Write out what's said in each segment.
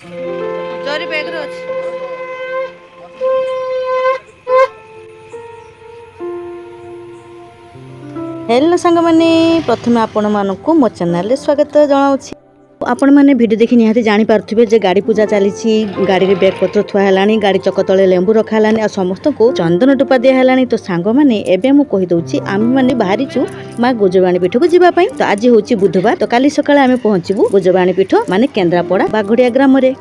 ଜରି ବ୍ୟାଗ୍ରେ ଅଛି। हेलो सांग माने प्रथम आपण मानक मो चैनल स्वागत जनावछि। आपण माने वीडियो देखि निहाती जानि पारथुबे जे गाड़ी पूजा चलीछि। गाड़ी रे बैग पत्र थुआ हेलानी, गाड़ी चक तळे लेंबू रखा हेलानी आ समस्त को चंदन टुपा दिया हेलानी। तो सांग माने एबे मु कहि दउछि आम माने बाहरी छु मां गुजबाणी पीठ को जिबा पई। तो आज होछि बुधवार, तो काली सकाळे आमे पहुंचीबु गुजबाणी पीठ माने केंद्रापड़ा बाघड़िया ग्राम रे।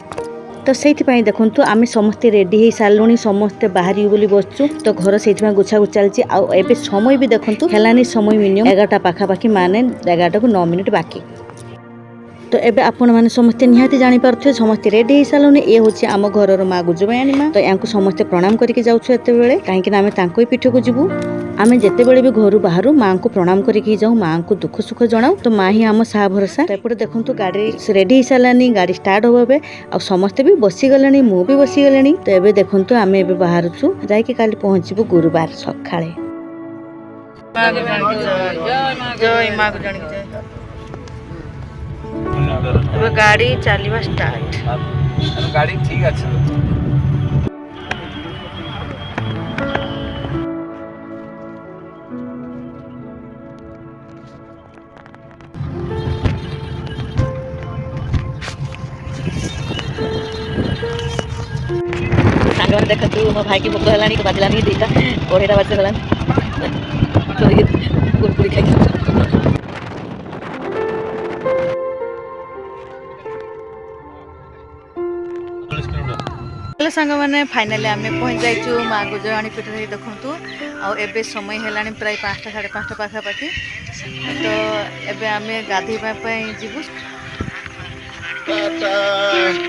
तो से देखु आम समस्ते रेडी हो सारूँ, समस्ते बाहर बोली बसचु। तो घर से गुछा गुछ चलती। आए समय भी देखु है समय मिनिमम 11टा पाखापाखि माने 11टा को 9 मिनिट बाकी। तो एबे आपण माने समस्ते निहाती जानि पारथुए समस्ते रेडी हो सारूँ। ये हूँ आम घर माँ गुजबाणी माँ। तो या समस्ते प्रणाम करके जाऊँ एत बेले कहीं आम तांको पीठ को जीवु। आमे जेते बेले भी घर बाहर माँ को प्रणाम करके जाऊँ, माँ को दुख सुख जनाऊ। तो माँ ही आम साहा भरसा। तो एपटे देखु गाड़ी रेडी हो सारानी, गाड़ी स्टार्ट होबे आ समस्ते भी बसी गले, मु भी बसी गले। तो एबे देखु आम एबे बाहर छु जाइके काली पहुंचबु गुरुवार सकाळे। जय माँ को जानी गाड़ी चलवा स्टार्ट। गाड़ी ठीक अच्छे सांग देखु मो भाई की भोक है बाजलानी दीटा अढ़ेटा बाजला कुरकुरी खाई। सांग मैंने फाइनाली आम पहुँच जाइचु माँ गुजबाणी पीठ देखु। आबे समय है प्राय 5टा 5:30 पाखापाखि। तो एबे आम गाधेवाई जीवु।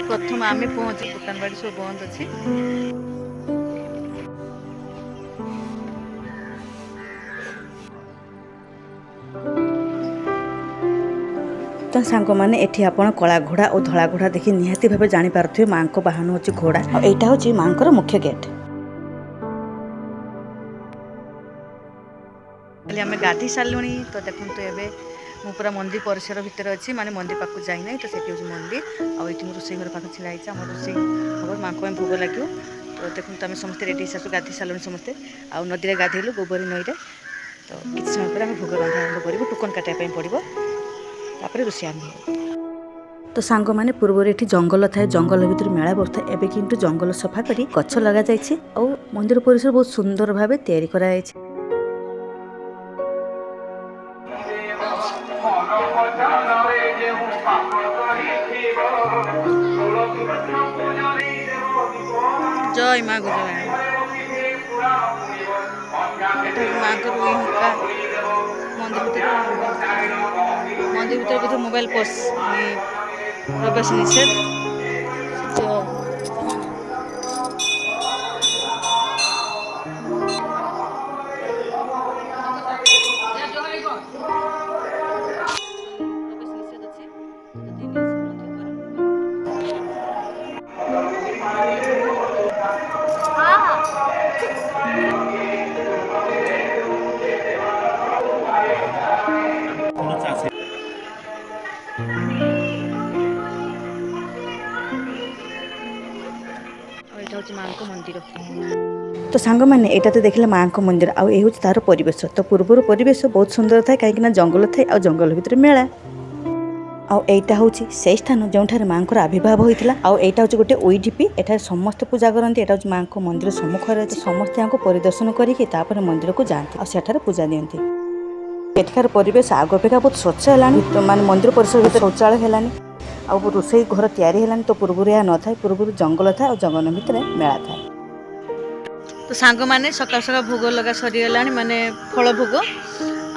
प्रथम आम पहुँच दुकान बाड़ी सब बंद अच्छी। तो सांग मैंने एठी आपण कला घोड़ा और धला घोड़ा देखि निहाती भाव जानी पारथुए माँ को बाहन होची घोड़ा और एटा होची माँ को मुख्य गेट। आम गाधी सारूँ। तो देखु एबे मु पूरा मंदिर परिसर भितर अच्छी, माने मंदिर पाक जाई ना। तो से मंदिर आठ रोषे घर पाक छिड़ा आम रोषे हम माँ को भोग लगे। तो देखो आम समस्त रेडी हिसाब से गाधी सारूँ समस्ते आ नदी में गाधेलु गोबरी नई। तो किसी समय पर आम भोग रंधा आरंभ करूँ, टोकन काटापी पड़ो तापर रोषे आरंभ हो। तो सांग माने पूर्व एठी जंगल थाए, जंगल भीतर मेला बसता। एबे किंतु जंगल सफा करी गछ लगा जायछि और मंदिर परिसर बहुत सुंदर भावे तैयारी करा जायछि। जय माँ गुजबाणी माँ को मंदिर भीतर मोबाइल प्रवेश निषेध। माँ को मंदिर। तो सांग मैंने एटा तो देखले माँ को मंदिर आ ये हूँ तार परिवेश। तो पूर्वर परिवेश बहुत सुंदर थाए कहीं जंगल थाए आ जंगल भितर मेला। आईटा हूँ से स्थान जो माँ को आविर्भाव होता। आईटा हूँ गोटे ओईडीपी, एठार समस्त पूजा करती। एटा हूँ माँ को मंदिर सम्मुख समस्ते यहाँ परिदर्शन करके मंदिर को जाती और सेठार पूजा दियंती। एठार परिवेश आग अपेक्षा बहुत स्वच्छ है, माने मंदिर परिसर भीतर शौचालय है आ रोषे घर तैयारी है। तो पूर्व यह न था, पूर्व जंगल था और जंगल भितर मेला था। तो सांग मैंने सका सका भोग लगा सरीगला, माने फल भोग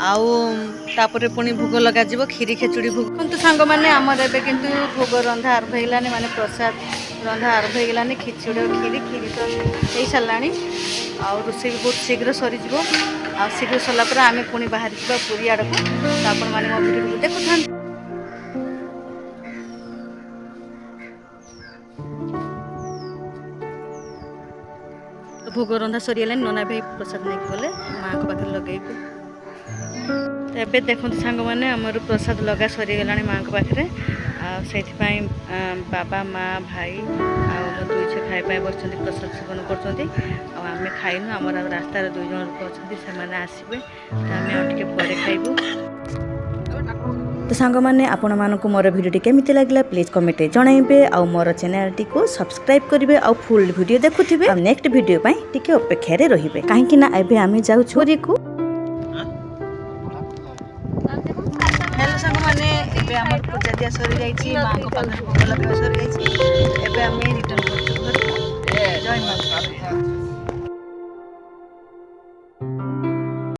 आउे पुणी भोग लगा जीव खीरी खेचुड़ी भोग। तो सांग मैंने आमर एबे किंतु भोग रंधा आरंभ होगलानी, माने प्रसाद रंधा आरंभ होगलानी। खिचुड़ी और खीरी तो हो सारा रोषे भी बहुत शीघ्र सरीज आ शीघ्र सरला आम पुणी बाहर जा पुरी आड़ को। तो आपण मैंने मो वीडियो देखुं। भोग रंधा सरीगला, नना भाई प्रसाद नहीं गले माँ को पाखे लगे। तो एबे देखते सांग मैंने आमर प्रसाद लगा सरीगला माँ को पाखे। ସେଥିପାଇଁ ବାବା ମା ଭାଇ ଆଉ ମୋ ଦୁଇ ଝିଅ ଖାଇବା ପାଇଁ ବସିଛନ୍ତି, ପ୍ରସାଦ ସେବନ କରୁଛନ୍ତି। ଆଉ ଆମେ ଖାଇନୁ, ଆମର ଆଉ ରାସ୍ତାରେ 2 ଜଣ ଲୋକ ଅଛନ୍ତି, ସେମାନେ ଆସିବେ ତ ଆମେ ଆଉ ଟିକେ ପରେ ଖାଇବୁ। ତ ସାଙ୍ଗମାନେ ଆପଣମାନଙ୍କୁ ମୋର ଭିଡ଼ିଓଟି କେମିତି ଲାଗିଲା ପ୍ଲିଜ୍ କମେଣ୍ଟରେ ଜଣାଇବେ, ଆଉ ମୋର ଚ୍ୟାନେଲଟିକୁ ସବସ୍କ୍ରାଇବ୍ କରିବେ, ଆଉ ଫୁଲ୍ ଭିଡ଼ିଓ ଦେଖୁଥିବେ, ଆଉ ନେକ୍ସଟ ଭିଡ଼ିଓ ପାଇଁ ଟିକେ ଅପେକ୍ଷାରେ ରହିବେ, କାହିଁକି ନା ଏବେ ଆମେ ଯାଉଛୁ ପୁରୀକୁ। ହ୍ୟାଲୋ ସାଙ୍ଗମାନେ, ଏବେ ଆମର ପୂଜା ଦିଆ ସରିଯାଇଛି, ମାଙ୍କ ପାଖରେ ଭୋଗ ଲଗାଇବା ସରିଯାଇଛି। ଏବେ ଆମେ ରିଟର୍ନ କରୁଛୁ ଘରକୁ। ଜୟ ମା।